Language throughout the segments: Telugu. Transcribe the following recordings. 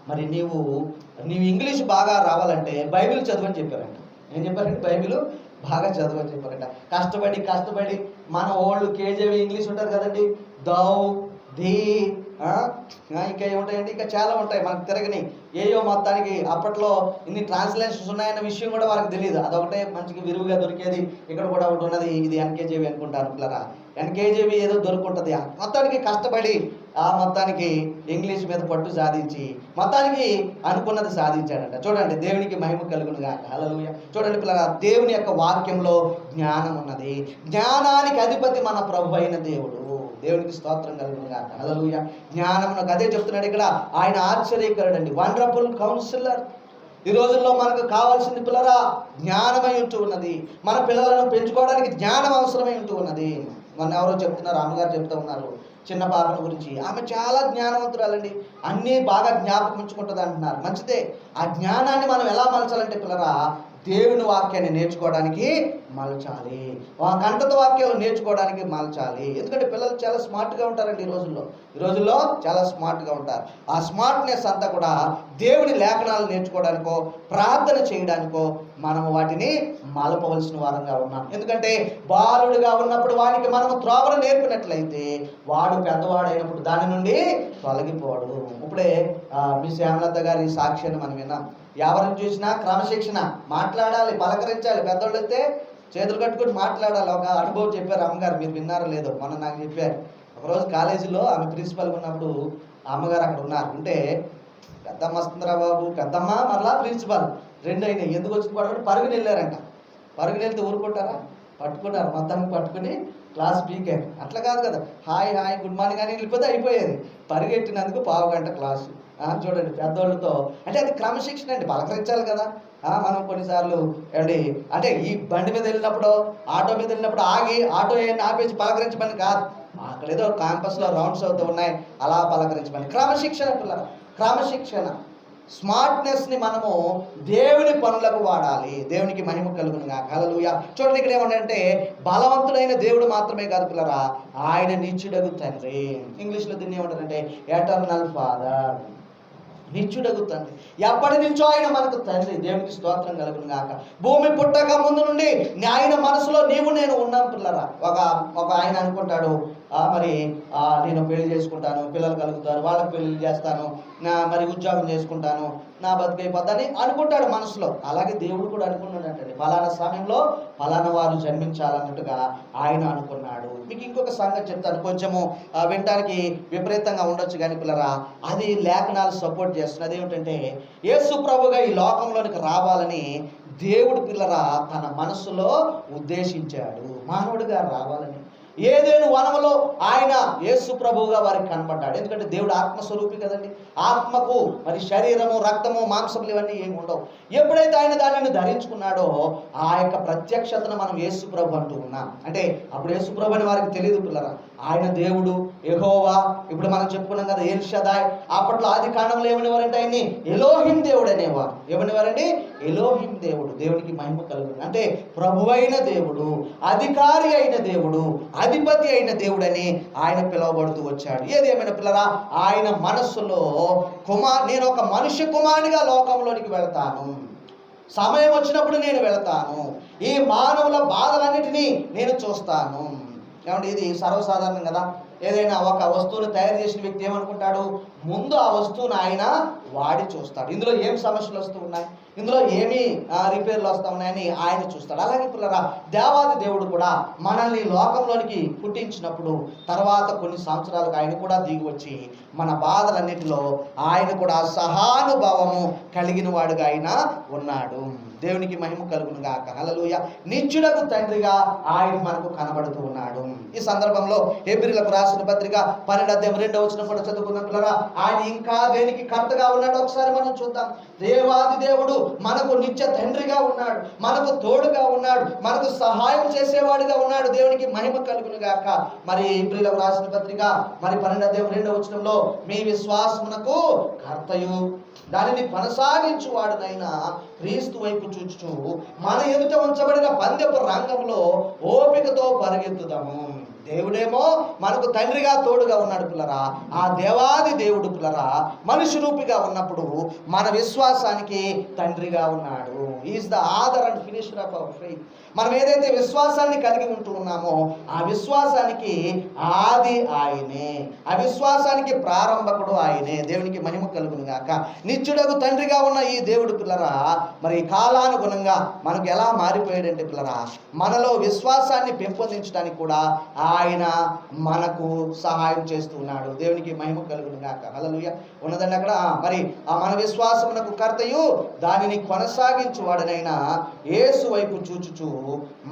మరి నీవు ఇంగ్లీష్ బాగా రావాలంటే బైబిల్ చదవని చెప్పారంట. ఏం చెప్పారంటే బైబిల్ బాగా చదవని చెప్పారంట. కష్టపడి మన ఓల్డ్ కేజీవి ఇంగ్లీష్ ఉంటారు కదండి, దౌ ది ఇంకా ఏముంటాయండి, ఇంకా చాలా ఉంటాయి మనకు తిరగని ఏయో. మొత్తానికి అప్పట్లో ఇన్ని ట్రాన్స్లేషన్స్ ఉన్నాయన్న విషయం కూడా వాళ్ళకి తెలియదు. అదొకటే మంచిగా విరివిగా దొరికేది. ఇక్కడ కూడా ఒకటి ఉన్నది, ఇది ఎన్కేజేవి అనుకుంటాను పిల్లరా. ఎన్కేజేవి ఏదో దొరుకుంటుంది. మొత్తానికి కష్టపడి మొత్తానికి ఇంగ్లీష్ మీద పట్టు సాధించి మొత్తానికి అనుకున్నది సాధించాడంట. చూడండి, దేవునికి మహిమ కలుగునుగా. హల్లెలూయా. చూడండి పిల్లరా, దేవుని యొక్క వాక్యంలో జ్ఞానం ఉన్నది. జ్ఞానానికి అధిపతి మన ప్రభు అయిన దేవుడు. దేవునికి స్తోత్రం కలుగునుగా. హల్లెలూయా. జ్ఞానమునకు అదే చెప్తున్నాడు ఇక్కడ. ఆయన ఆశ్చర్యకరుడండి, వండర్ఫుల్ కౌన్సిలర్. ఈ రోజుల్లో మనకు కావాల్సింది పిల్లరా జ్ఞానమై ఉంటూ ఉన్నది. మన పిల్లలను పెంచుకోవడానికి జ్ఞానం అవసరమై ఉంటూ ఉన్నది. మొన్న ఎవరో చెప్తున్నారు, అమ్మగారు చెప్తూ ఉన్నారు చిన్న పాపల గురించి. ఆమె చాలా జ్ఞానవంతురాలండి, అన్నీ బాగా జ్ఞాపకం ఉంచుకుంటుంది అంటున్నారు. మంచిదే. ఆ జ్ఞానాన్ని మనం ఎలా మలచాలంటే పిల్లరా, దేవుని వాక్యాన్ని నేర్చుకోవడానికి మలచాలి. కంటత వాక్యాలు నేర్చుకోవడానికి మలచాలి. ఎందుకంటే పిల్లలు చాలా స్మార్ట్గా ఉంటారండి ఈ రోజుల్లో చాలా స్మార్ట్గా ఉంటారు. ఆ స్మార్ట్నెస్ అంతా కూడా దేవుని లేఖనాలు నేర్చుకోవడానికో ప్రార్థన చేయడానికో మనం వాటిని మలపవలసిన వారంగా ఉన్నాం. ఎందుకంటే బాలుడిగా ఉన్నప్పుడు వానికి మనం త్రోవను నేర్పినట్లయితే వాడు పెద్దవాడైనప్పుడు దాని నుండి తొలగిపోడు. ఇప్పుడే మీ శ్యామలత గారి సాక్ష్యాన్ని మనం విన్నాం. ఎవరిని చూసినా క్రమశిక్షణ, మాట్లాడాలి, పలకరించాలి. పెద్దోళ్ళు వస్తే చేతులు కట్టుకుని మాట్లాడాలి. ఒక అనుభవం చెప్పారు అమ్మగారు, మీరు విన్నారో లేదో, మొన్న నాకు చెప్పారు. ఒకరోజు కాలేజీలో ఆమె ప్రిన్సిపల్గా ఉన్నప్పుడు అమ్మగారు అక్కడ ఉన్నారు. అంటే పెద్దమ్మ వస్తుందిరా బాబు, పెద్దమ్మ మరలా ప్రిన్సిపల్ రెండు అయినాయి. ఎందుకు వచ్చి పరుగుని వెళ్ళారంట. పరుగుని వెళ్తే ఊరుకుంటారా? పట్టుకున్నారు, మొత్తానికి పట్టుకుని క్లాస్ పీకారు. అట్లా కాదు కదా, హాయ్ గుడ్ మార్నింగ్ అని వెళ్ళిపోతే అయిపోయేది. పరిగెట్టినందుకు పావు గంట క్లాసు. చూడండి, పెద్దోళ్ళతో అంటే అది క్రమశిక్షణ అండి. పలకరించాలి కదా. మనం కొన్నిసార్లు ఏమండి అంటే ఈ బండి మీద వెళ్ళినప్పుడు, ఆటో మీద వెళ్ళినప్పుడు ఆగి ఆటో ఏమైనా ఆపేసి పలకరించమని కాదు. అక్కడ ఏదో క్యాంపస్లో రౌండ్స్ అవుతూ ఉన్నాయి, అలా పలకరించమని. క్రమశిక్షణ పిల్లలు, క్రమశిక్షణ. స్మార్ట్నెస్ని మనము దేవుని పనులకు వాడాలి. దేవునికి మహిమ కలుగునుగా. హల్లెలూయా. చూడండి, ఇక్కడ ఏమంటే బలవంతుడైన దేవుడు మాత్రమే కాదు పిల్లరా, ఆయన నిత్యుడగు తండ్రి. ఇంగ్లీష్లో దీన్ని ఏమంటారంటే ఎటర్నల్ ఫాదర్. నిత్యుడగు తండ్రి, ఎప్పటి నుంచో ఆయన మనకు తండ్రి. దేవునికి స్తోత్రం కలుగును గాక. భూమి పుట్టక ముందు నుండి ఆయన మనసులో నీవు నేను ఉన్నాం పిల్లరా. ఒక ఆయన అనుకుంటాడు, మరి నేను పెళ్లి చేసుకుంటాను, పిల్లలు కలుగుతారు, వాళ్ళకి పెళ్లి చేస్తాను, మరి ఉద్యోగం చేసుకుంటాను, నా బతుకైపోద్దని అనుకుంటాడు మనసులో. అలాగే దేవుడు కూడా అనుకున్నాడంటే ఫలానా సమయంలో ఫలానా వారు జన్మించాలన్నట్టుగా ఆయన అనుకున్నాడు. మీకు ఇంకొక సంగతి చెప్తాను, కొంచెము వినటానికి విపరీతంగా ఉండొచ్చు కానీ పిల్లరా, అది లేఖనాలు సపోర్ట్ చేస్తున్నది. ఏమిటంటే యేసు ప్రభుగా ఈ లోకంలోనికి రావాలని దేవుడు పిల్లరా తన మనసులో ఉద్దేశించాడు. మానవుడిగా రావాలని ఏదేను వనములో ఆయన యేసు ప్రభువుగా వారికి కనపడ్డాడు. ఎందుకంటే దేవుడు ఆత్మస్వరూపి కదండి. ఆత్మకు మరి శరీరము, రక్తము, మాంసములు ఇవన్నీ ఏమి ఉండవు. ఎప్పుడైతే ఆయన దానిని ధరించుకున్నాడో ఆ యొక్క ప్రత్యక్షతను మనం యేసు ప్రభు అంటూ ఉన్నాం. అంటే అప్పుడు యేసు ప్రభు అని వారికి తెలియదు పిల్లరా. ఆయన దేవుడు యెహోవా. ఇప్పుడు మనం చెప్పుకున్నాం కదా ఎల్ షదాయ్. అప్పట్లో ఆది కాండంలో ఏమనేవారంటే ఆయన్ని ఎలోహిం దేవుడు అనేవారు. ఏమనేవారండి? ఎలోహిం దేవుడు. దేవునికి మహిమ కలుగుతుంది. అంటే ప్రభువైన దేవుడు, అధికారి అయిన దేవుడు, అధిపతి అయిన దేవుడని ఆయన పిలువబడుతూ వచ్చాడు. ఏదేమైనా పిల్లరా, ఆయన మనస్సులో నేను ఒక మనుష్య కుమారునిగా లోకంలోనికి వెళతాను, సమయం వచ్చినప్పుడు నేను వెళతాను, ఈ మానవుల బాధలన్నిటినీ నేను చూస్తాను. ఏమంటే ఇది సర్వసాధారణం కదా. ఏదైనా ఒక వస్తువును తయారు చేసిన వ్యక్తి ఏమనుకుంటాడు, ముందు ఆ వస్తువును ఆయన వాడి చూస్తాడు. ఇందులో ఏం సమస్యలు వస్తూ ఉన్నాయి, ఇందులో ఏమి రిపేర్లు వస్తూ ఉన్నాయని ఆయన చూస్తాడు. అలాగే పిల్లరా, దేవాది దేవుడు కూడా మనల్ని లోకంలోనికి పుట్టించినప్పుడు తర్వాత కొన్ని సంవత్సరాలకు ఆయన కూడా దిగి వచ్చి మన బాధలన్నిటిలో ఆయన కూడా సహానుభావము కలిగిన వాడుగా ఆయన ఉన్నాడు. దేవునికి మహిమ కలుగును గాక. హల్లెలూయా. నిత్యుడకు తండ్రిగా ఆయన మనకు కనబడుతూ ఉన్నాడు. ఈ సందర్భంలో హెబ్రీయులకు రాసిన పత్రిక 12:2 కూడా చదువుకున్నాం పిల్లరా. ఆయన ఇంకా దేనికి కర్తగా ఉన్నాడు ఒకసారి మనం చూద్దాం. దేవాది దేవుడు మనకు నిత్య తండ్రిగా ఉన్నాడు, మనకు తోడుగా ఉన్నాడు, మనకు సహాయం చేసేవాడిగా ఉన్నాడు. దేవునికి మహిమ కలుగును గాక. మరి హెబ్రీయులకు రాసిన పత్రిక మరి 12:2 మీ విశ్వాసమునకు కర్తయు దానిని కొనసాగించువాడునైనా క్రీస్తు వైపు చూచుచు మన ఎదుట ఉంచబడిన పందెపు రంగంలో ఓపికతో పరిగెత్తుదాము. దేవుడేమో మనకు తండ్రిగా తోడుగా ఉన్నాడు పిల్లరా. ఆ దేవాది దేవుడు పిల్లరా మనిషి రూపిగా ఉన్నప్పుడు మన విశ్వాసానికి తండ్రిగా ఉన్నాడు. Is the author and finisher of our faith. మనం ఏదైతే విశ్వాసాన్ని కలిగి ఉంటూ ఉన్నామో ఆ విశ్వాసానికి ఆది ఆయనే, ఆ విశ్వాసానికి ప్రారంభకుడు ఆయనే. దేవునికి మహిమ కలుగును గాక. నిత్యుడగు తండ్రిగా ఉన్న ఈ దేవుడు పిల్లరా మరి కాలానుగుణంగా మనకు ఎలా మారిపోయాడంటే పిల్లరా, మనలో విశ్వాసాన్ని పెంపొందించడానికి కూడా ఆయన మనకు సహాయం చేస్తున్నాడు. దేవునికి మహిమ కలుగును గాక. హల్లెలూయా. ఉన్నదండి అక్కడ. మరి ఆ మన విశ్వాసమునకు కర్తయు దానిని కొనసాగించువాడనైనా యేసు వైపు చూచుచు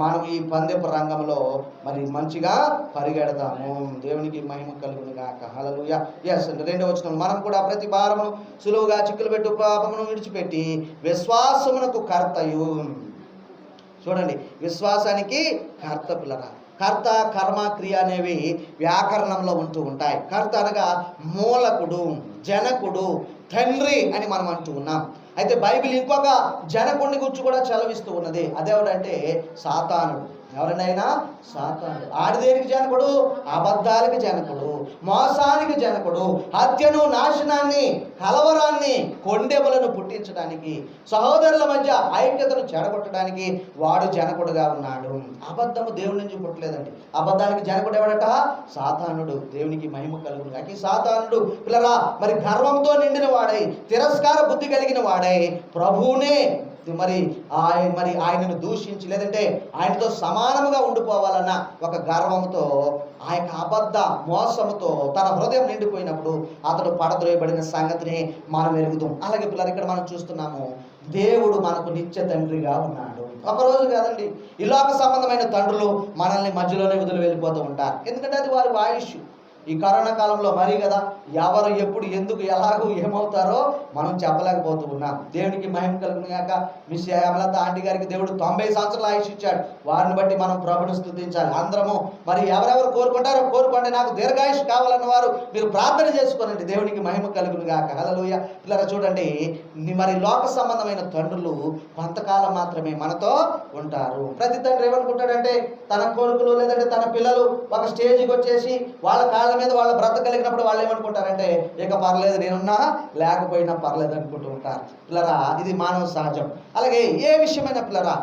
మనం ఈ పందెపు రంగంలో మరి మంచిగా పరిగెడతాము. దేవునికి మహిమ కలుగును గాక. హల్లెలూయా. ఎస్. 2వ వచనం, మనం కూడా ప్రతి భారమును సులువుగా చిక్కులు పెట్టు పాపమును విడిచిపెట్టి విశ్వాసమునకు కర్తయు. చూడండి, విశ్వాసానికి కర్త పిల్లరా. కర్త, కర్మ, క్రియ అనేవి వ్యాకరణంలో ఉంటూ ఉంటాయి. కర్త అనగా మూలకుడు, జనకుడు, తండ్రి అని మనం అంటూ ఉన్నాం. అయితే బైబిల్ ఇంకొక జనకుడిని గురించి కూడా చలవిస్తూ ఉన్నది. అదేవిడంటే సాతానుడు. ఎవరినైనా సాతానుడు. ఆడిదేనికి జనకుడు? అబద్ధానికి జనకుడు, మోసానికి జనకుడు, హత్యను, నాశనాన్ని, కలవరాన్ని, కొండెములను పుట్టించడానికి, సహోదరుల మధ్య ఐక్యతను చెడగొట్టడానికి వాడు జనకుడుగా ఉన్నాడు. అబద్ధము దేవుడి నుంచి పుట్టలేదండి. అబద్ధానికి జనకుడు ఎవడట? సాతానుడు. దేవునికి మహిమ కలుగును. ఈ సాతానుడు పిల్లరా మరి గర్వంతో నిండిన వాడై, తిరస్కార బుద్ధి కలిగిన వాడై ప్రభువునే మరి ఆయనను దూషించి లేదంటే ఆయనతో సమానముగా ఉండిపోవాలన్న ఒక గర్వంతో ఆ యొక్క అబద్ధ మోసముతో తన హృదయం నిండిపోయినప్పుడు అతడు పడద్రోయబడిన సంగతిని మనం ఎరుగుతాం. అలాగే పిల్లలు ఇక్కడ మనం చూస్తున్నాము, దేవుడు మనకు నిత్య తండ్రిగా ఉన్నాడు. ఒకరోజు కాదండి, ఈ లోక సంబంధమైన తండ్రులు మనల్ని మధ్యలోనే వదిలి వెళ్ళిపోతూ ఉంటారు. ఎందుకంటే అది వారి ఆయుష్. ఈ కరోనా కాలంలో మరీ కదా, ఎవరు ఎప్పుడు ఎందుకు ఎలాగూ ఏమవుతారో మనం చెప్పలేకపోతూ ఉన్నాం. దేవునికి మహిమ కలుగును గాక. మిస్ అమలత ఆంటీ గారికి దేవుడు 90 సంవత్సరాల ఆయుష్ ఇచ్చాడు. వారిని బట్టి మనం ప్రభుని స్తుతించాలి. అందరము మరి ఎవరెవరు కోరుకుంటారో కోరుకోండి. నాకు దీర్ఘాయుష్ కావాలన్న వారు మీరు ప్రార్థన చేసుకోనండి. దేవునికి మహిమ కలుగును గాక. హల్లెలూయా. పిల్లరా చూడండి, మరి లోక సంబంధమైన తండ్రులు కొంతకాలం మాత్రమే మనతో ఉంటారు. ప్రతి తండ్రి ఏమనుకుంటాడంటే తన కొడుకులు లేదంటే తన పిల్లలు ఒక స్టేజ్కి వచ్చేసి వాళ్ళ కాళ్ళ మీద వాళ్ళ బ్రతకలిగినప్పుడు వాళ్ళు ఏమనుకుంటారంటే ఇక పర్లేదు, నేనున్నా లేకపోయినా పర్లేదు అనుకుంటూ ఉంటారు. పిల్లరా ఇది మానవ సహజం. అలాగే ఏ విషయమైనా పిల్లరా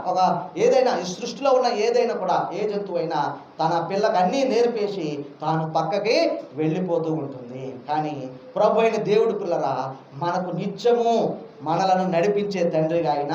ఏదైనా ఈ సృష్టిలో ఉన్న ఏదైనా కూడా ఏ జంతువు అయినా తన పిల్లకి అన్నీ నేర్పేసి తాను పక్కకి వెళ్ళిపోతూ ఉంటుంది. కానీ ప్రభు అయిన దేవుడు పిల్లరా మనకు నిత్యము మనలను నడిపించే తండ్రిగా ఆయన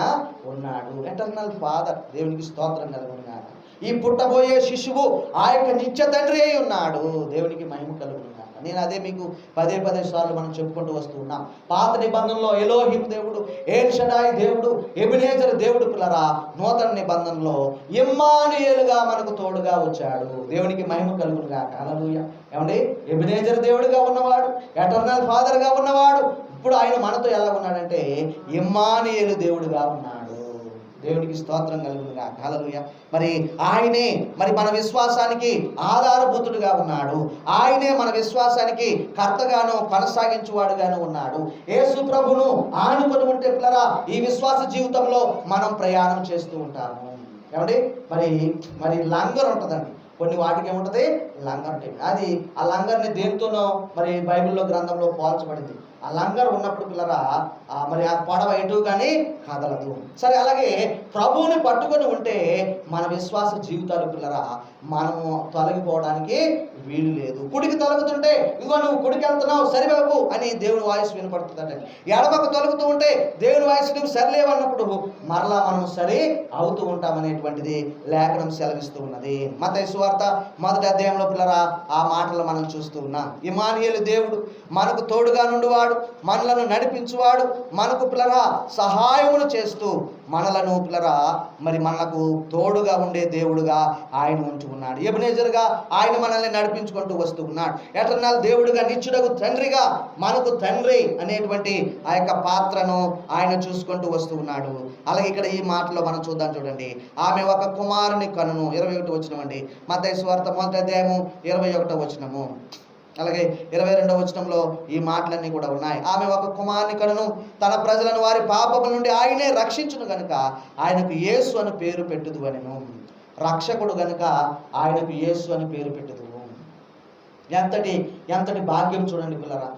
ఉన్నాడు. Eternal father. దేవునికి స్తోత్రం కలుగునుగాక. ఈ పుట్టబోయే శిశువు ఆ యొక్క నిత్య తండ్రి అయి ఉన్నాడు. దేవునికి మహిమ కలుగునుగాక. నేను అదే మీకు పదే సార్లు మనం చెప్పుకుంటూ వస్తూ ఉన్నాం. పాత నిబంధనలో ఎలోహిం దేవుడు, ఏల్ షడాయి దేవుడు, ఎబెనేజర్ దేవుడు పిల్లరా నూతన నిబంధనలో ఇమ్మానుయేలుగా మనకు తోడుగా వచ్చాడు. దేవునికి మహిమ కలుగునుగాక. హల్లెలూయా. ఏమండి, ఎబెనేజర్ దేవుడుగా ఉన్నవాడు, ఎటర్నల్ ఫాదర్గా ఉన్నవాడు ఇప్పుడు ఆయన మనతో ఎలా ఉన్నాడంటే ఇమ్మానుయేలు దేవుడుగా ఉన్నాడు. దేవునికి స్తోత్రం కలుగునుగా. హల్లెలూయా. మరి ఆయనే మరి మన విశ్వాసానికి ఆధారభూతుడుగా ఉన్నాడు. ఆయనే మన విశ్వాసానికి కర్తగాను కొనసాగించువాడుగాను ఉన్నాడు. యేసు ప్రభును ఆనుకొని ఉంటే పిల్లరా ఈ విశ్వాస జీవితంలో మనం ప్రయాణం చేస్తూ ఉంటాము. ఏమండి, మరి లంగర్ ఉంటుందండి. కొన్ని వాటికి ఏముంటుంది? లంగర్ ఉంటుంది. అది ఆ లంగర్ని దేనితోనో మరి బైబిల్లో గ్రంథంలో పోల్చబడింది. ఆ లంగర్ ఉన్నప్పుడు పిల్లరా మరి ఆ పొడవ ఎటు కానీ కదలదు. సరే, అలాగే ప్రభువుని పట్టుకొని ఉంటే మన విశ్వాస జీవితాలు పిల్లరా మనము తొలగిపోవడానికి వీలు లేదు. కుడికి తొలగుతుంటే ఇదిగో నువ్వు కుడికి వెళ్తున్నావు సరిబాబు అని దేవుని వాయిస్ వినపడుతుందంటే, ఎడమకు తొలగుతూ ఉంటే దేవుని వాయిస్ నువ్వు సరిలేవన్నప్పుడు మరలా మనం సరి అవుతూ ఉంటామనేటువంటిది లేఖనం సెలవిస్తూ ఉన్నది. మత్తయి సువార్త 1వ అధ్యాయంలో పిల్లరా ఆ మాటలు మనం చూస్తూ ఉన్నాం. ఇమ్మానుయేలు దేవుడు మనకు తోడుగా నుండివాడు, మనలను నడిపించువాడు, మనకు పిల్లరా సహాయమును చేస్తూ మనలను పిల్లరా మరి మనకు తోడుగా ఉండే దేవుడుగా ఆయన ఉంటూ ఉన్నాడు. ఎబెనేజర్గా ఆయన మనల్ని నడిపించుకుంటూ వస్తూ ఉన్నాడు. ఎటర్నల్ దేవుడుగా నిత్యుడగు తండ్రిగా మనకు తండ్రి అనేటువంటి ఆ యొక్క పాత్రను ఆయన చూసుకుంటూ వస్తూ ఉన్నాడు. అలాగే ఇక్కడ ఈ మాటలో మనం చూద్దాం. చూడండి, ఆమె ఒక కుమారుని కనును 21వ వచనం అండి. మత్తయి సువార్త 1వ అధ్యాయము 21వ వచనము. అలాగే 22వ వచనంలో ఈ మాటలన్నీ కూడా ఉన్నాయి. ఆమె ఒక కుమారుని కనును, తన ప్రజలను వారి పాపముల నుండి ఆయనే రక్షించును గనుక ఆయనకు యేసు అని పేరు పెట్టుదు అనెను. రక్షకుడు గనుక ఆయనకు యేసు అని పేరు పెట్టదు. ఎంతటి భాగ్యం చూడండి పిల్లరా.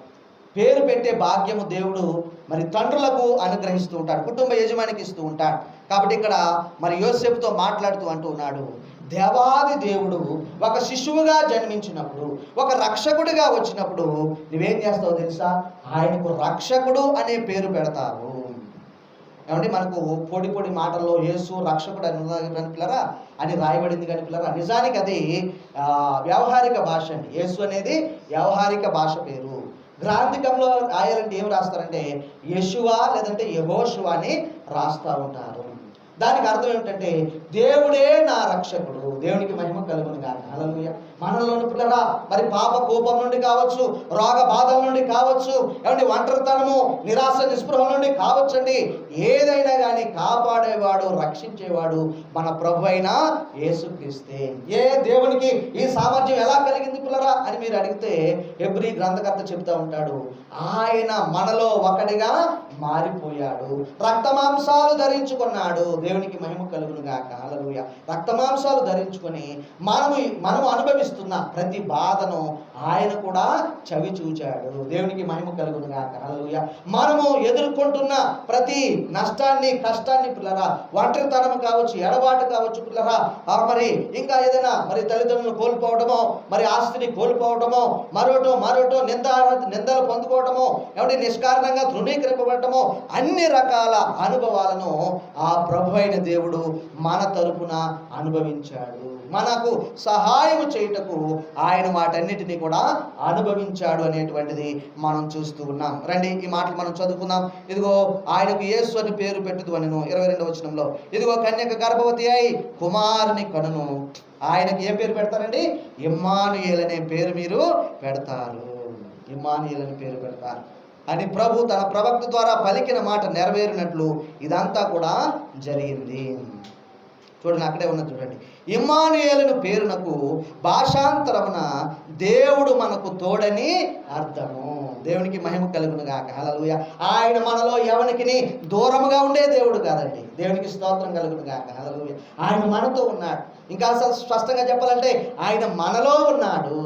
పేరు పెట్టే భాగ్యము దేవుడు మరి తండ్రులకు అనుగ్రహిస్తూ ఉంటాడు, కుటుంబ యజమానికి ఇస్తూ ఉంటాడు. కాబట్టి ఇక్కడ మరి యోసేపుతో మాట్లాడుతూ అంటూ ఉన్నాడు, దేవాది దేవుడు ఒక శిశువుగా జన్మించినప్పుడు, ఒక రక్షకుడిగా వచ్చినప్పుడు నువ్వేం చేస్తావు తెలుసా? ఆయనకు రక్షకుడు అనే పేరు పెడతావు. ఏమంటే మనకు పొడి మాటల్లో యేసు రక్షకుడు అని పిల్లరా అని రాయబడింది కానీ పిల్లరా, నిజానికి అది వ్యవహారిక భాష అండి. యేసు అనేది వ్యవహారిక భాష పేరు. గ్రాంథికంలో రాయాలంటే ఏం రాస్తారంటే యెషువా లేదంటే యెహోషువా అని రాస్తూ ఉంటారు. దానికి అర్థం ఏమిటంటే దేవుడే నా రక్షకుడు. దేవునికి మహిమ కలుగును గాక. హల్లెలూయా. మనలోని పిల్లరా మరి పాప కోపం నుండి కావచ్చు, రోగ బాధల నుండి కావచ్చు, ఏమంటే ఒంటరితనము, నిరాశ నిస్పృహల నుండి కావచ్చండి, ఏదైనా కానీ కాపాడేవాడు, రక్షించేవాడు మన ప్రభు అయిన యేసుక్రీస్తే. దేవునికి ఈ సామర్థ్యం ఎలా కలిగింది పిల్లరా అని మీరు అడిగితే హెబ్రీ గ్రంథకర్త చెప్తా ఉంటాడు, ఆయన మనలో ఒకడిగా మారిపోయాడు, రక్తమాంసాలు ధరించుకున్నాడు. దేవునికి మహిమ కలుగును గాక. హల్లెలూయా. రక్తమాంసాలు ధరించుకొని మనము అనుభవిస్తున్న ప్రతి బాధను ఆయన కూడా చవి చూచాడు. దేవునికి మహిమ కలుగును గాక. హల్లెలూయా. మనము ఎదుర్కొంటున్న ప్రతి నష్టాన్ని, కష్టాన్ని పిల్లరా, ఒంటరితనం కావచ్చు, ఎడబాటు కావచ్చు పిల్లరా, మరి ఇంకా ఏదైనా మరి తల్లిదండ్రులను కోల్పోవడమో, మరి ఆస్తిని కోల్పోవడమో, మరోటో నిందలు పొందుకోవడమో, ఏమంటే నిష్కారణంగా ధృవీకరింపబడటమో, అన్ని రకాల అనుభవాలను ఆ ప్రభు అయిన దేవుడు మన తరపున అనుభవించాడు. మనకు సహాయం చేయుటకు ఆయన వాటన్నిటినీ కూడా అనుభవించాడు అనేటువంటిది మనం చూస్తూ ఉన్నాం. రండి ఈ మాటలు మనం చదువుకుందాం. ఇదిగో ఆయనకు యేసు అని పేరు పెట్టుదు అనెను. 22వ వచనంలో ఇదిగో కన్యక గర్భవతి అయి కుమారుని కనును. ఆయనకు ఏ పేరు పెడతారండి? ఇమ్మానుయేల్ అనే పేరు మీరు పెడతారు. ఇమ్మానుయేల్ అని పేరు పెడతారు అని ప్రభు తన ప్రవక్త ద్వారా పలికిన మాట నెరవేరినట్లు ఇదంతా కూడా జరిగింది. చూడండి, అక్కడే ఉన్నది చూడండి. ఇమ్మానుయేలును పేరునకు భాషాంతరమున దేవుడు మనకు తోడని అర్థము. దేవునికి మహిమ కలుగును గాక. హల్లెలూయా. ఆయన మనలో ఎవరికి దూరముగా ఉండే దేవుడు కాదండి. దేవునికి స్తోత్రం కలుగును గాక. హల్లెలూయా. ఆయన మనతో ఉన్నాడు. ఇంకా స్పష్టంగా చెప్పాలంటే ఆయన మనలో ఉన్నాడు.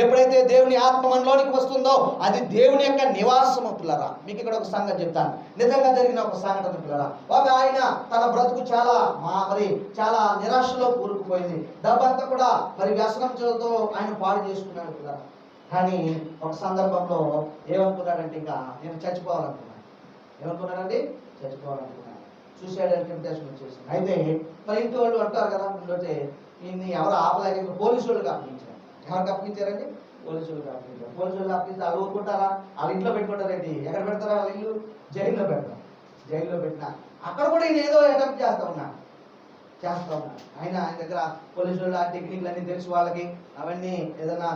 ఎప్పుడైతే దేవుని ఆత్మ మనలోనికి వస్తుందో అది దేవుని యొక్క నివాసము పిల్లరా. మీకు ఇక్కడ ఒక సంగతి చెప్తాను, నిజంగా జరిగిన ఒక సంఘటన పిల్లరా. ఒక ఆయన తన బ్రతుకు చాలా నిరాశలో కూరుకుపోయింది. డబ్బంతా కూడా మరి వ్యసనంతో ఆయన పాడు చేసుకున్నాడు పిల్లరా. కానీ ఒక సందర్భంలో ఏమనుకున్నాడంటే ఇంకా నేను చచ్చిపోవాలనుకున్నాను. ఏమనుకున్నాడండి? చచ్చిపోవాలనుకున్నాను. సూసైడ్ టెంప్టేషన్ వచ్చేసింది. అయితే మరి ఇంటి వాళ్ళు అంటారు కదా, ముందైతే ఈయన్ని ఎవరు ఆపలేక పోలీసు వాళ్ళకి అప్పగించారు. ఎవరికి అప్పగించారండి? పోలీసు వాళ్ళకి అప్పగించారు. పోలీసు వాళ్ళు అప్పగిస్తే వాళ్ళు ఊరుకుంటారా? వాళ్ళ ఇంట్లో పెట్టుకుంటారేంటి? ఎక్కడ పెడతారా? వాళ్ళ ఇల్లు జైల్లో పెడతారు. జైల్లో పెట్టినా అక్కడ కూడా ఈయన ఏదో అటెంప్ట్ చేస్తా ఉన్నాడు. ఆయన దగ్గర పోలీసు వాళ్ళు ఆ టెక్నిక్లు అన్నీ తెలుసు వాళ్ళకి. అవన్నీ ఏదైనా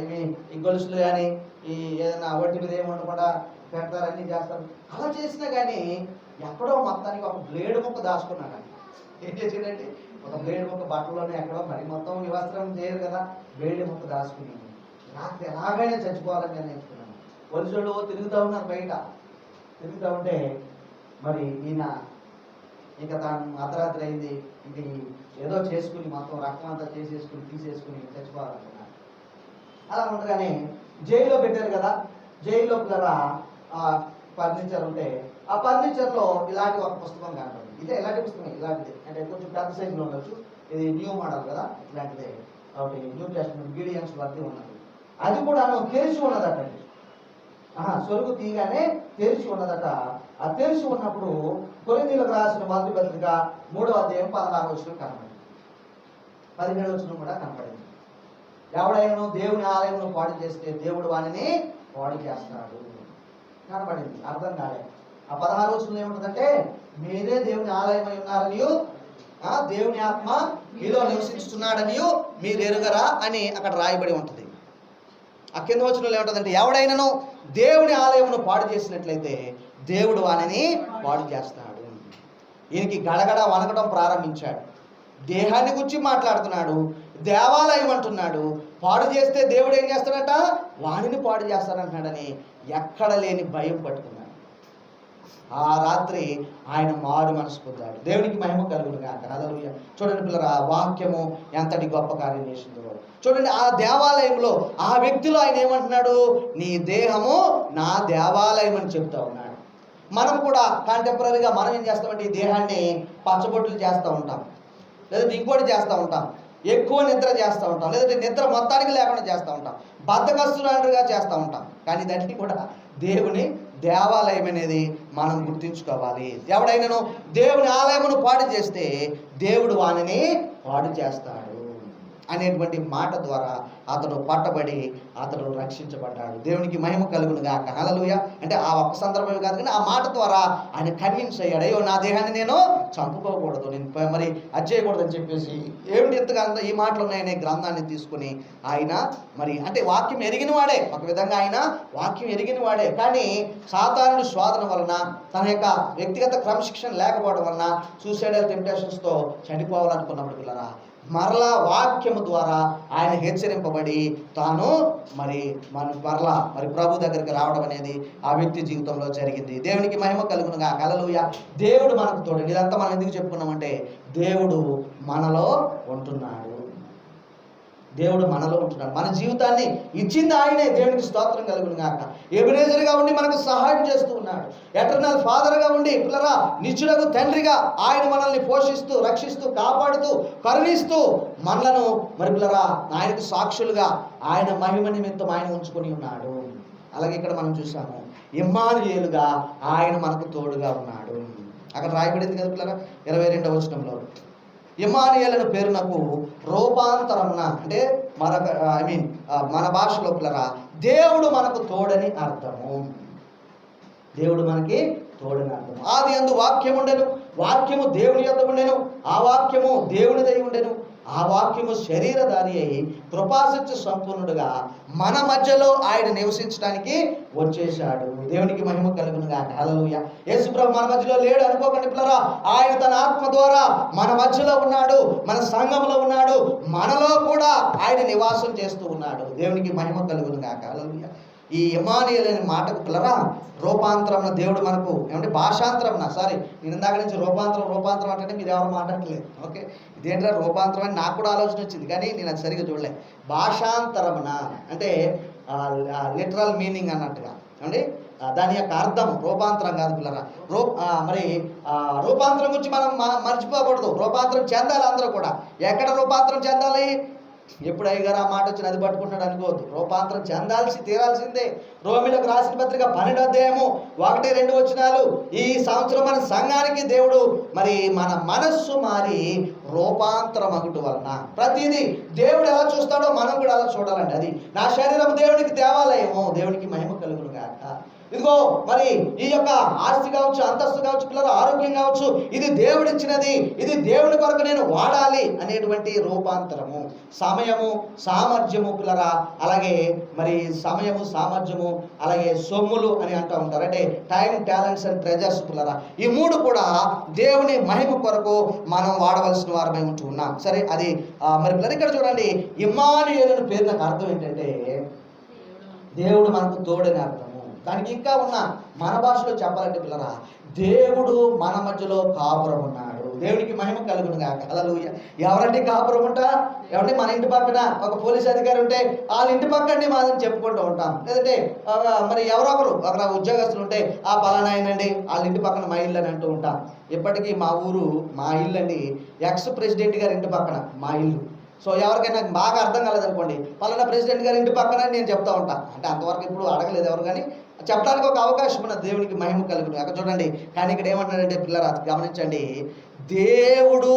ఏమి ఈ గొలుసులు కానీ ఈ ఏదైనా ఒంటి మీద ఏమి ఉండకుండా పెడతారు, అన్నీ చేస్తారు. అలా చేసినా కానీ ఎక్కడో మొత్తానికి ఒక బ్లేడ్ ముక్క దాచుకున్నాడు. ఏం చేసేదండి? ఒక బ్లేడ్ ముక్క బట్టలోనే ఎక్కడో, మరి మొత్తం నివస్త్రం చేయరు కదా, బ్లేడ్ ముక్క దాచుకుని రాత్రి ఎలాగైనా చచ్చిపోవాలని నిర్ణయించుకున్నాను. పోలీసులు తిరుగుతూ ఉన్నారు బయట. తిరుగుతూ ఉంటే మరి ఈయన ఇంకా తాను అర్ధరాత్రి అయింది, ఇంక ఏదో చేసుకుని మొత్తం రక్తం అంతా తీసేసుకుని చచ్చిపోవాలనుకున్నాను. అలా ఉండగానే జైల్లో పెట్టారు కదా, జైల్లో పిల్లరా ఫర్నిచర్ ఉంటే ఆ ఫర్నిచర్లో ఇలాంటి ఒక పుస్తకం కనపడింది. ఇదే ఇలాంటి పుస్తకం, ఇలాంటిది అంటే కొంచెం పెద్ద సైజులో ఉండొచ్చు. ఇది న్యూ మోడల్ కదా, ఇలాంటిదే ఒకటి న్యూ టెస్ట్మెంట్ గిడియన్స్ వర్ది ఉన్నది. అది కూడా తెరిచి ఉన్నదట. సొరుగు తీయగానే తెరిచి ఉన్నదట. ఆ తెరిచి ఉన్నప్పుడు కొరింథీయులకు రాసిన మొదటి పత్రిక 3వ అధ్యాయం 16వ వచనం కనపడింది. 17వ వచనం కూడా కనపడింది. ఎవడైనా దేవుని ఆలయంలో పాడు చేస్తే దేవుడు వానిని పాడు చేస్తాడు కనపడింది. అర్థం కాలే. ఆ 16వ వచనంలో ఏముంటుందంటే మీరే దేవుని ఆలయమై ఉన్నారనియు దేవుని ఆత్మ మీలో నివసిస్తున్నాడనియు మీరు ఎరుగరా అని అక్కడ రాయబడి ఉంటుంది. ఆ కింద వచనంలో ఏముంటుందంటే ఎవడైనాను దేవుని ఆలయమును పాడు చేసినట్లయితే దేవుడు వానిని పాడు చేస్తాడు. ఈయనకి గడగడ వనకడం ప్రారంభించాడు. దేహాన్ని గురించి మాట్లాడుతున్నాడు, దేవాలయం అంటున్నాడు. పాడు చేస్తే దేవుడు ఏం చేస్తాడట? వానిని పాడు చేస్తాడంటున్నాడని ఎక్కడ లేని భయం పట్టుకున్నాడు. ఆ రాత్రి ఆయన మారు మనసు పొందాడు. దేవునికి మహిమ కలుగును గాక. హల్లెలూయా. చూడండి పిల్లరా, వాక్యము ఎంతటి గొప్ప కార్యం చేసిందో చూడండి. ఆ దేవాలయంలో ఆ వ్యక్తిలో ఆయన ఏమంటున్నాడు? నీ దేహము నా దేవాలయం అని చెప్తా ఉన్నాడు. మనం కూడా కాంటెంపరీగా మనం ఏం చేస్తామంటే ఈ దేహాన్ని పచ్చబొట్టులు చేస్తూ ఉంటాం, లేదంటే ఇంకోటి చేస్తూ ఉంటాం, ఎక్కువ నిద్ర చేస్తూ ఉంటాం, లేదంటే నిద్ర మొత్తానికి లేకుండా చేస్తూ ఉంటాం, బద్ధకస్తులుగా చేస్తూ ఉంటాం. కానీ దాన్ని కూడా దేవుని దేవాలయం అనేది మనం గుర్తించుకోవాలి. ఎవడైనాను దేవుని ఆలయమును పాడు చేస్తే దేవుడు వానిని పాడు చేస్తాడు అనేటువంటి మాట ద్వారా అతడు పట్టబడి అతడు రక్షించబడ్డాడు. దేవునికి మహిమ కలుగును గాక. హల్లెలూయా. అంటే ఆ ఒక్క సందర్భమే కాదు కానీ ఆ మాట ద్వారా ఆయన కన్విన్స్ అయ్యాడు. అయ్యో నా దేహాన్ని నేను చంపుకోకూడదు, నేను మరి అది చేయకూడదు అని చెప్పేసి ఏమిటి ఎంతగా ఈ మాటలు ఉన్నాయనే గ్రంథాన్ని తీసుకుని ఆయన మరి అంటే వాక్యం ఎరిగిన వాడే, ఒక విధంగా ఆయన వాక్యం ఎరిగిన వాడే, కానీ సాతానుడి శోధన వలన తన యొక్క వ్యక్తిగత క్రమశిక్షణ లేకపోవడం వలన సూసైడల్ టెంప్టేషన్స్తో చనిపోవాలనుకున్నప్పుడు పిల్లరా మరలా వాక్యము ద్వారా ఆయన హెచ్చరింపబడి తాను మరలా ప్రభు దగ్గరికి రావడం అనేది ఆ వ్యక్తి జీవితంలో జరిగింది. దేవునికి మహిమ కలుగును గాక. హల్లెలూయా. దేవుడు మనకు తోడు. ఇదంతా మనం ఎందుకు చెప్పుకున్నామంటే దేవుడు మనలో ఉంటున్నాడు. దేవుడు మనలో ఉంటున్నాడు. మన జీవితాన్ని ఇచ్చింది ఆయనే. దేవునికి స్తోత్రం కలుగును గాక. ఎబెనేజర్గా ఉండి మనకు సహాయం చేస్తూ ఉన్నాడు. ఎటర్నల్ ఫాదర్గా ఉండి పిల్లరా నిత్యుడగు తండ్రిగా ఆయన మనల్ని పోషిస్తూ రక్షిస్తూ కాపాడుతూ కరుణిస్తూ మనలను పిల్లరా ఆయనకు సాక్షులుగా ఆయన మహిమ నిమిత్తం ఆయన ఉంచుకొని ఉన్నాడు. అలాగే ఇక్కడ మనం చూసాము ఇమ్మానుయేలుగా ఆయన మనకు తోడుగా ఉన్నాడు. అక్కడ రాయబడింది కదా పిల్లరా 22వ వచనంలో ఇమ్మానుయేలు పేరునకు రూపాంతరమున అంటే మన భాషలో పిల్లరా దేవుడు మనకు తోడని అర్థము. దేవుడు మనకి తోడని అర్థము. ఆది యందు వాక్యం ఉండెను, వాక్యము దేవుని యొద్ద ఉండెను, ఆ వాక్యము దేవునిదై ఉండెను, ఆ వాక్యము శరీరధారి అయి కృపాసత్య సంపూర్ణుడుగా మన మధ్యలో ఆయన నివసించడానికి వచ్చేశాడు. దేవునికి మహిమ కలుగును గాక. హల్లెలూయా. యేసుప్రభు మన మధ్యలో లేడు అనుకోకండి పిల్లరా. ఆయన తన ఆత్మ ద్వారా మన మధ్యలో ఉన్నాడు, మన సంఘంలో ఉన్నాడు, మనలో కూడా ఆయన నివాసం చేస్తూ ఉన్నాడు. దేవునికి మహిమ కలుగును గాక. హల్లెలూయా. ఈ ఇమ్మానుయేలు అనే మాటకు పిల్లరా రూపాంతరం దేవుడు మనకు ఏమంటే భాషాంతరం నేను ఇందాక నుంచి రూపాంతరం అంటే మీరు ఎవరు మాట్లాడట్లేదు. ఓకే, ఇదేంటంటే రూపాంతరం అని నాకు కూడా ఆలోచన వచ్చింది, కానీ నేను అది సరిగ్గా చూడలే. భాషాంతరమున అంటే లిటరల్ మీనింగ్ అన్నట్టుగా ఏమండి దాని యొక్క అర్థం రూపాంతరం కాదు పిల్లరా. రూపాంతరం గురించి మనం మర్చిపోకూడదు. రూపాంతరం చెందాలి అందరూ కూడా. ఎక్కడ రూపాంతరం చెందాలి? ఎప్పుడు అయ్యగారు ఆ మాట వచ్చి అది పట్టుకుంటాడు అనుకోవద్దు. రూపాంతరం తీరాల్సిందే. రోమిలకు రాసిన పత్రిక 12వ అధ్యాయము 1-2 వచనాలు. ఈ సంవత్సరం మన సంఘానికి దేవుడు మన మనస్సు మారి రూపాంతరం అగుట వలన ప్రతిదీ దేవుడు ఎలా చూస్తాడో మనం కూడా అలా చూడాలండి. అది నా శరీరం దేవునికి దేవాలయము. దేవునికి మహిమ కలుగును గాక. ఇదిగో ఈ యొక్క ఆస్తి కావచ్చు, అంతస్తు కావచ్చు, పిల్లల ఆరోగ్యం కావచ్చు, ఇది దేవుడిచ్చినది, ఇది దేవుని కొరకు నేను వాడాలి అనేటువంటి రూపాంతరము. సమయము సామర్థ్యము పిల్లరా, అలాగే సమయము సామర్థ్యము, అలాగే సొమ్ములు అని అంటూ ఉంటారు. అంటే టైం, టాలెంట్స్ అండ్ ట్రెజర్స్ పిల్లరా. ఈ 3 కూడా దేవుని మహిమ కొరకు మనం వాడవలసిన వారమై ఉంటూ ఉన్నాం. సరే, అది పిల్లలు ఇక్కడ చూడండి, ఇమ్మానుయేలు పేరు నాకు అర్థం ఏంటంటే దేవుడు మనకు తోడని అర్థం. దానికి ఇంకా ఉన్న మన భాషలో చెప్పాలంటే పిల్లరా దేవుడు మన మధ్యలో కాపురం ఉన్నాడు. దేవునికి మహిమ కలుగును గాక. హల్లెలూయా. ఎవరంటే కాపురం ఉంటా? ఎవరంటే మన ఇంటి పక్కన ఒక పోలీస్ అధికారి ఉంటే వాళ్ళ ఇంటి పక్కనే మాదని చెప్పుకుంటూ ఉంటాం. లేదంటే ఎవరో ఒకరు అక్కడ ఉద్యోగస్తులు ఉంటే ఆ పలానా అయినండి వాళ్ళ ఇంటి పక్కన మా ఇల్లు అని అంటూ ఉంటాం. ఇప్పటికీ మా ఇల్లు అండి ఎక్స్ ప్రెసిడెంట్ గారి ఇంటి పక్కన మా ఇల్లు. సో ఎవరికైనా బాగా అర్థం కాలేదనుకోండి, పలానా ప్రెసిడెంట్ గారి ఇంటి పక్కన నేను చెప్తా ఉంటాను. అంటే అంతవరకు ఇప్పుడు అడగలేదు ఎవరు, కానీ చెప్పడానికి ఒక అవకాశం ఉన్న దేవునికి మహిమ కలుగును. అక్కడ చూడండి, కానీ ఇక్కడ ఏమంటాడంటే పిల్లరా గమనించండి, దేవుడు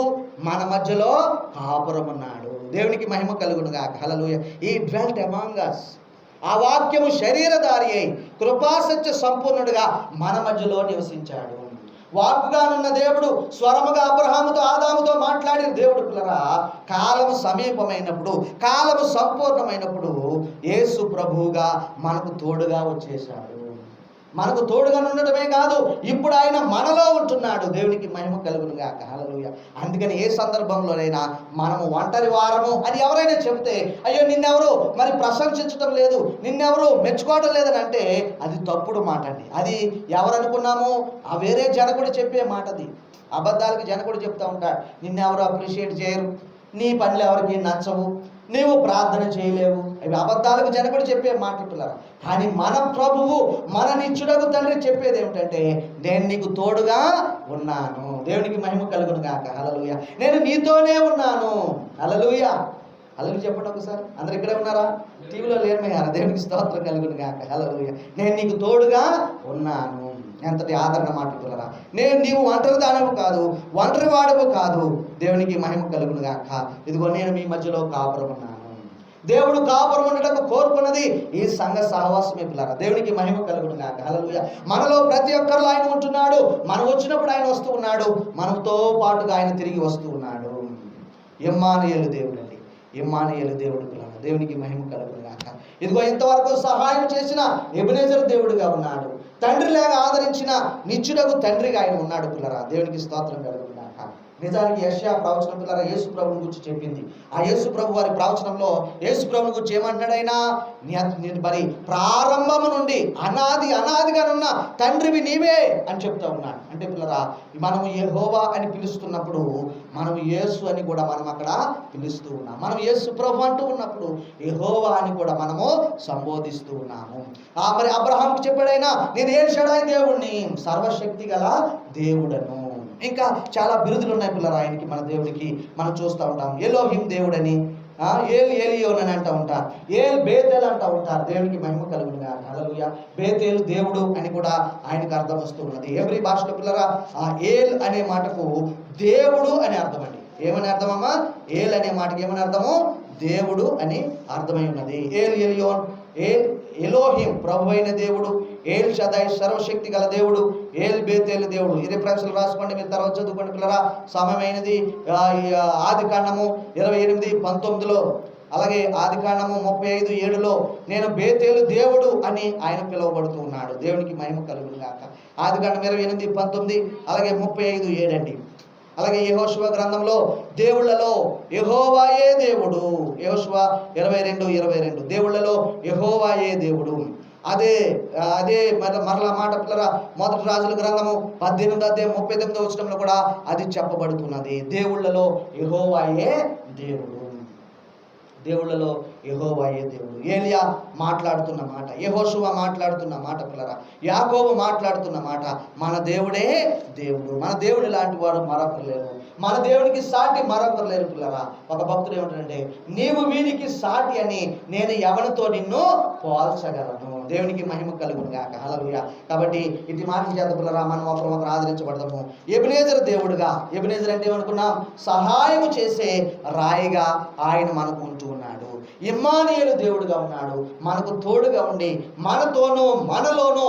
మన మధ్యలో కాపురం ఉన్నాడు. దేవునికి మహిమ కలుగును గాక. హల్లెలూయా. ఈ డ్వెల్ట్ అమాంగ్ us. ఆ వాక్యము శరీరధారి అయి కృపాసత్య సంపూర్ణుడిగా మన మధ్యలో నివసించాడు. వాక్కుగానున్న దేవుడు స్వరముగా అబ్రహాముతో ఆదాముతో మాట్లాడిన దేవుడు పిల్లరా కాలము సమీపమైనప్పుడు, కాలము సంపూర్ణమైనప్పుడు యేసు ప్రభువుగా మనకు తోడుగా వచ్చేశాడు. మనకు తోడుగా ఉండటమే కాదు, ఇప్పుడు ఆయన మనలో ఉంటున్నాడు. ఉంటున్నాడు. దేవునికి మహిమ కలుగును గాక. హల్లెలూయా. అందుకని ఏ సందర్భంలోనైనా మనము ఒంటరి వారము అని ఎవరైనా చెబితే, అయ్యో నిన్నెవరు మరి ప్రశంసించడం లేదు, నిన్నెవరు మెచ్చుకోవడం లేదని అంటే అది తప్పుడు మాట అండి. అది ఎవరు అనుకున్నాము, ఆ వేరే జనకుడు చెప్పే మాట అది. అబద్ధాలకు జనకుడు చెప్తా ఉంటాడు, నిన్నెవరు అప్రిషియేట్ చేయరు, నీ పనులు ఎవరికి నచ్చవు, నీవు ప్రార్థన చేయలేవు. అవి అబద్ధాలకు జనకుడు చెప్పే మాటలున్నారు. కానీ మన ప్రభువు, మన నిత్యుడగు తండ్రి చెప్పేది ఏమిటంటే, నేను నీకు తోడుగా ఉన్నాను. దేవునికి మహిమ కలుగును గాక. హల్లెలూయా. నేను నీతోనే ఉన్నాను. హల్లెలూయా. హల్లెలూయా చెప్పండి ఒకసారి. అందరు ఇక్కడే ఉన్నారా? టీవీలో లేరమయ్యారా? దేవునికి స్తోత్రం కలుగును గాక. హల్లెలూయా. నేను నీకు తోడుగా ఉన్నాను. ఎంతటి ఆదరణ మాట్లాడుతున్నారా. నీవు ఒంటరి దానవు కాదు, ఒంటరి వాడవు కాదు. దేవునికి మహిమ కలుగును గాక. ఇదిగో నేను మీ మధ్యలో కాపురం ఉన్నాను. దేవుడు కాపురం ఉండటం కోరుకున్నది ఈ సంఘ సహవాసమే పిల్లరా. దేవునికి మహిమ కలుగును గాక. హల్లెలూయా. మనలో ప్రతి ఒక్కరిలో ఆయన ఉంటున్నాడు. మనం వచ్చినప్పుడు ఆయన వస్తూ ఉన్నాడు, మనతో పాటుగా ఆయన తిరిగి వస్తూ ఉన్నాడు. ఇమ్మానుయేలు దేవుడు అండి. ఇమ్మానుయేలు దేవుడు పిల్లరా. దేవునికి మహిమ కలుగును గాక. ఇదిగో ఇంతవరకు సహాయం చేసిన ఎబెనెజరు దేవుడుగా ఉన్నాడు. తండ్రి లేక ఆదరించిన నిత్యుడగు తండ్రిగా ఆయన ఉన్నాడు పిల్లరా. దేవునికి స్తోత్రం కలుగును గాక. నిజానికి యెషయా ప్రవచనం పిల్లరా యేసు ప్రభువుని గురించి చెప్పింది. ఆ యేసు ప్రభు వారి ప్రవచనంలో యేసు ప్రభువుని గురించి ఏమంటున్నాడు ఆయన, మరి ప్రారంభము నుండి అనాదిగా ఉన్న తండ్రివి నీవే అని చెప్తా ఉన్నాడు. అంటే పిల్లరా, మనము యెహోవా అని పిలుస్తున్నప్పుడు మనం యేసు అని కూడా మనం అక్కడ పిలుస్తూ ఉన్నాం. మనం యేసు ప్రభు అంటూ ఉన్నప్పుడు యెహోవా అని కూడా మనము సంబోధిస్తూ ఉన్నాము. మరి అబ్రహాంకి చెప్పాడైనా, నేను ఎల్ షడాయి దేవుణ్ణి, సర్వశక్తి గల దేవుడను. ఇంకా చాలా బిరుదులు ఉన్నాయి పిల్లలు ఆయనకి, మన దేవుడికి. మనం చూస్తూ ఉంటాం ఎలోహిం దేవుడని, ఏలియోన్ అని అంటూ ఉంటారు, బేతేల్ అంటూ ఉంటారు. దేవునికి మహిమ కలుగును గాక. హల్లెలూయా. బేతేలు దేవుడు అని కూడా ఆయనకు అర్థం వస్తూ ఉన్నది. ఎవ్రీ భాషలో పిల్లరా ఆ ఏల్ అనే మాటకు దేవుడు అని అర్థం అండి. ఏమని అర్థమమ్మా? ఏల్ అనే మాటకి ఏమని అర్థము? దేవుడు అని అర్థమై ఉన్నది. ఎలియోన్, ఎలోహిం ప్రభు అయిన దేవుడు, ఏల్ షదాయ్ సర్వశక్తి గల దేవుడు, ఏల్ బేతేలు దేవుడు. ఈ రిఫరెన్స్లు రాసుకోండి, మీరు తర్వాత చదువుకోండి పిల్లరా. సమయమైనది ఆది కాండము 28:19లో, అలాగే ఆది కాండము 35:7లో నేను బేతేలు దేవుడు అని ఆయన పిలువబడుతూ ఉన్నాడు. దేవునికి మహిమ కలుగును గాక. ఆది కాండం 28:19 అలాగే 35:7 అండి. అలాగే యెహోషువ గ్రంథంలో దేవుళ్ళలో యెహోవాయే దేవుడు, యెహోషువ 22:22 దేవుళ్ళలో యెహోవాయే దేవుడు. అదే మరలా మాట పిల్లరా మొదటి రాజుల గ్రంథము 18:39 కూడా అది చెప్పబడుతున్నది. దేవుళ్ళలో యెహోవాయే దేవుడు, దేవుళ్ళలో యెహోవాయే దేవుడు. ఏలియా మాట్లాడుతున్న మాట, యెహోషువ మాట్లాడుతున్న మాట పిల్లరా, యాకోబు మాట్లాడుతున్న మాట, మన దేవుడే దేవుడు, మన దేవుడు లాంటి వాడు మరొకరు లేరు, మన దేవునికి సాటి మరొకరు లేరు పిల్లరా. ఒక భక్తుడు ఏమంటాడంటే, నీవు వీనికి సాటి అని నేను ఎవరితో నిన్ను పోల్చగలను. దేవునికి మహిమ కలుగును గాక. హల్లెలూయా. కాబట్టి ఇది మాట చేత పిల్లరా మనం ఒకరు ఆదరించబడతాము. ఎబెనెజరు దేవుడుగా, ఎబెనెజరు అంటే ఏమనుకున్నాం? సహాయం చేసే రాయిగా ఆయన మనకు ఉంటూ ఉన్నాడు. ఇమ్మానుయేలు దేవుడుగా ఉన్నాడు, మనకు తోడుగా ఉండి మనతోనూ మనలోనూ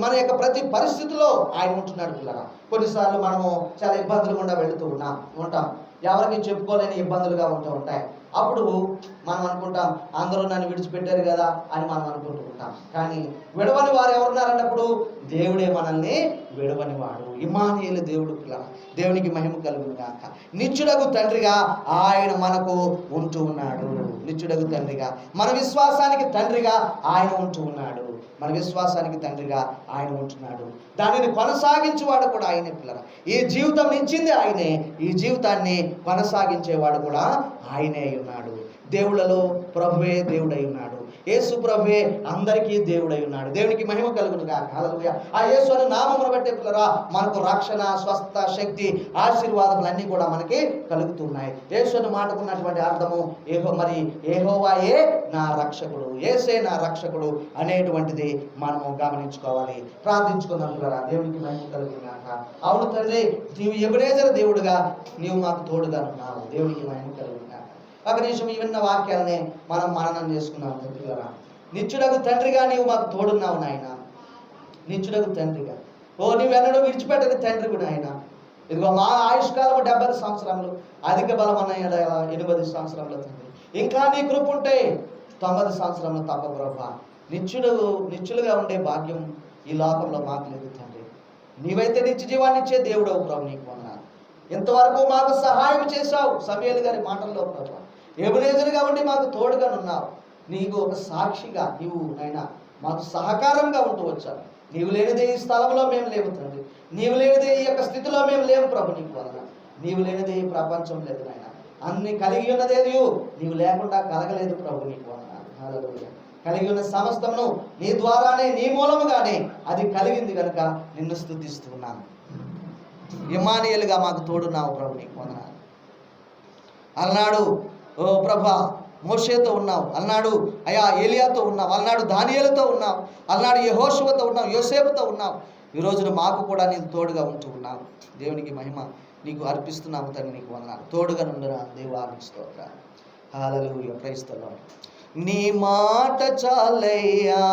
మన యొక్క ప్రతి పరిస్థితిలో ఆయన ఉంటున్నాడు పిల్లరా. కొన్నిసార్లు మనము చాలా ఇబ్బందులు గుండా వెళుతూ ఉంటాం, ఎవరికి చెప్పుకోలేని ఇబ్బందులుగా ఉంటాయి. అప్పుడు మనం అనుకుంటాం, అందరూ నన్ను విడిచిపెట్టారు కదా అని మనం అనుకుంటూ ఉంటాం. కానీ విడవని వారు ఎవరున్నారన్నప్పుడు దేవుడే మనల్ని విడవని వాడు. ఇమ్మానుయేలు దేవుడు పిల్లరా. దేవునికి మహిమ కలుగును గాక. నిత్యుడగు తండ్రిగా ఆయన మనకు ఉంటూ ఉన్నాడు. నిత్యుడగు తండ్రిగా, మన విశ్వాసానికి తండ్రిగా ఆయన ఉంటూ ఉన్నాడు. మన విశ్వాసానికి తండ్రిగా ఆయన ఉంటున్నాడు. దానిని కొనసాగించేవాడు కూడా ఆయనే పిల్లరా. ఈ జీవితం ఇచ్చింది ఆయనే, ఈ జీవితాన్ని కొనసాగించేవాడు కూడా ఆయనే ఉన్నాడు. దేవుళ్ళలో ప్రభువే దేవుడై ఉన్నాడు. యేసు ప్రభువే అందరికీ దేవుడై ఉన్నాడు. దేవునికి మహిమ కలుగును గాక. హల్లెలూయా. ఆ యేసు అనే నామమును బట్టే పిల్లరా మనకు రక్షణ, స్వస్థ, శక్తి, ఆశీర్వాదములన్నీ కూడా మనకి కలుగుతున్నాయి. యేసు అనే మాటకున్నటువంటి అర్థము యెహోవాయే నా రక్షకుడు, యేసే నా రక్షకుడు అనేటువంటిది మనము గమనించుకోవాలి. ప్రార్థించుకుందాం పిల్లరా. దేవునికి మహిమ కలుగును గాక. అవును తండ్రి, నీవు ఎబెనెజరు దేవుడుగా నీవు మాకు తోడుగా ఉన్నావు. దేవునికి మహిమ కలుగును గాక. ఒక నిమిషం ఈ విన్న వాక్యాలనే మనం మననం చేసుకున్నాం పిల్లరా. నిత్యుడగు తండ్రిగా నీవు మాకు తోడున్నావు నాయన. నిత్యుడగు తండ్రిగా, నీవెన్నడూ విడిచిపెట్టని తండ్రి నాయన. ఇదిగో మా ఆయుష్కాలము 70 సంవత్సరములు, అధిక బలం అన్నాయి 80 సంవత్సరముల తండ్రి. ఇంకా నీ కృప ఉంటే 90 సంవత్సరములు తప్ప ప్రభా. నిత్యులుగా ఉండే భాగ్యం ఈ లోకంలో మాకు లేదు తండ్రి. నీవైతే నిత్య జీవాన్ని ఇచ్చే దేవుడవు ప్రభు, నీకు వందనాలు. ఇంతవరకు మాకు సహాయం చేశావు సమూయేలు గారి మాటల్లో ప్రభు. ఎబెనేజరుగా ఉండి మాకు తోడుగా ఉన్నావు. నీకు ఒక సాక్షిగా నీవు నాయనా మాకు సహకారంగా ఉంటూ వచ్చావు. నీవు లేనిదే ఈ స్థలంలో మేము లేవు తండ్రి. నీవు లేనిదే ఈ యొక్క స్థితిలో మేము లేవు ప్రభు, నీకు వందనాలు. నీవు లేనిదే ఈ ప్రపంచం లేదు నాయన. అన్ని కలిగి ఉన్నదే నీవు లేకుండా కలగలేదు ప్రభు, నీకు వందనాలు. హల్లెలూయా. కలిగి ఉన్న సమస్తమును నీ ద్వారానే, నీ మూలముగానే అది కలిగింది కనుక నిన్ను స్తుతిస్తున్నాను. ఇమ్మానుయేలుగా మాకు తోడున్నావు ప్రభు, నీకు వందనాలు. అలనాడు ఓ ప్రభా మోషేతో ఉన్నావు, అలనాడు అయా ఏలియాతో ఉన్నావు, అలనాడు దానియేలుతో ఉన్నావు, అలనాడు యెహోషువతో ఉన్నావు, యోసేపుతో ఉన్నావు. ఈ రోజున మాకు కూడా నీకు తోడుగా ఉంటూ ఉన్నావు. దేవునికి మహిమ నీకు అర్పిస్తున్నాము తండ్రి, నీకు వందనాలు. తోడుగా నుండురా దేవా, నీకు స్తోత్రాలు. హల్లెలూయా. Praise the lord. నీ మాట చాలయ్యా,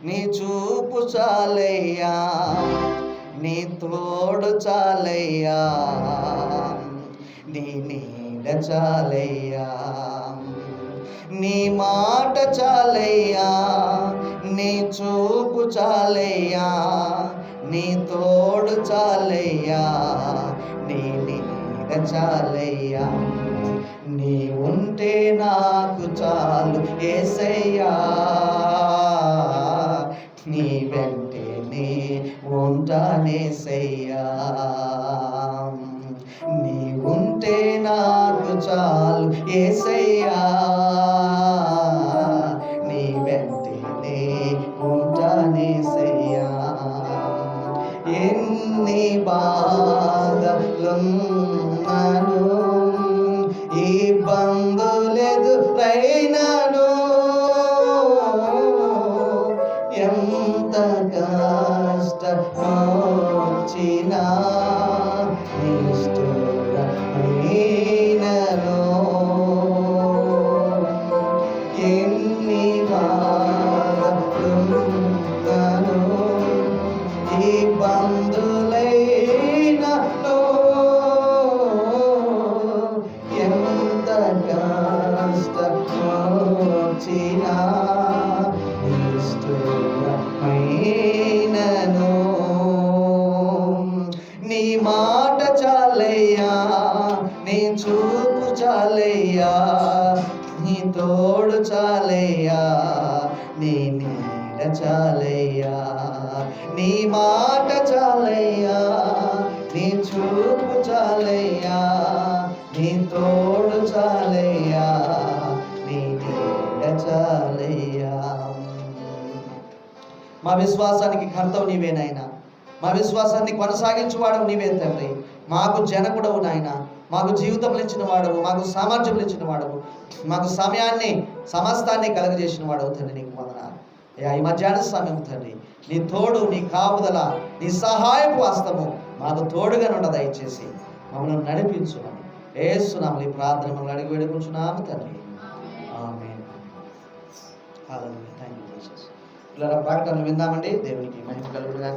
నీ చూపు చాలయ్యా, నీ తోడు చాలయ్యా, నీ నీడ చాలయ్యా. నీ మాట చాలయ్యా, నీ చూపు చాలయ్యా, నీ తోడు చాలయ్యా, నీ నీడ చాలయ్యా. నీ ఉంటే నాకు చాలు యేసయ్యా, నీ వెంటే నీ ఉంటానేసయ్యా. నీ ఉంటే నాకు చాలు యేసయ్యా, నీ వెంటే నీ ఉంటానేసయ్యా. ఎన్ని బాధలున్నను, ఇబ్బందులెదురైనను, ఎంత కష్టమొచ్చినా నిష్ఠురమైనను, ఎన్ని బాధలున్నను, ఇబ్బందులైనను, ఎంత కష్టమొచ్చినా నిష్ఠురమైనను. నీ మాట చాలయ్యా, నీ చూపు చాలయ్యా, నీ తోడు చాలయ్యా, నీ నీడ చాలయ్యా. నీ మాట చాలయ్యా, నీ చూపు చాలయ్యా, నీ తోడు చాలయ్యా, నీ నీడ చాలయ్యా. మా విశ్వాసానికి కర్తవు నీవేనాయనా, మా విశ్వాసాన్ని కొనసాగించేవాడవు నీవే తండ్రి. మాకు జనకుడవు నాయన, మాకు జీవితం ఇచ్చిన వాడవు, మాకు సామర్థ్యం ఇచ్చిన వాడవు, మాకు సమయాన్ని సమస్తాన్ని కలుగజేసిన వాడవు తండ్రి, నీకు వందనాలు. ఈ మధ్యాహ్న సమయం తండ్రి, నీ తోడు, నీ కాపుదల, నీ సహాయపు హస్తము మాకు తోడుగా నుండ దయచేసి మమ్మల్ని నడిపించుమని యేసునామములో ఈ ప్రార్థన మమ్మల్ని అడిగి వేడుకుంటున్నాము తండ్రి. ఆమేన్. హల్లెలూయా. Thank you Jesus. ఇలా ప్రకటన విందామండి. దేవునికి మహిమ కలుగును గాక.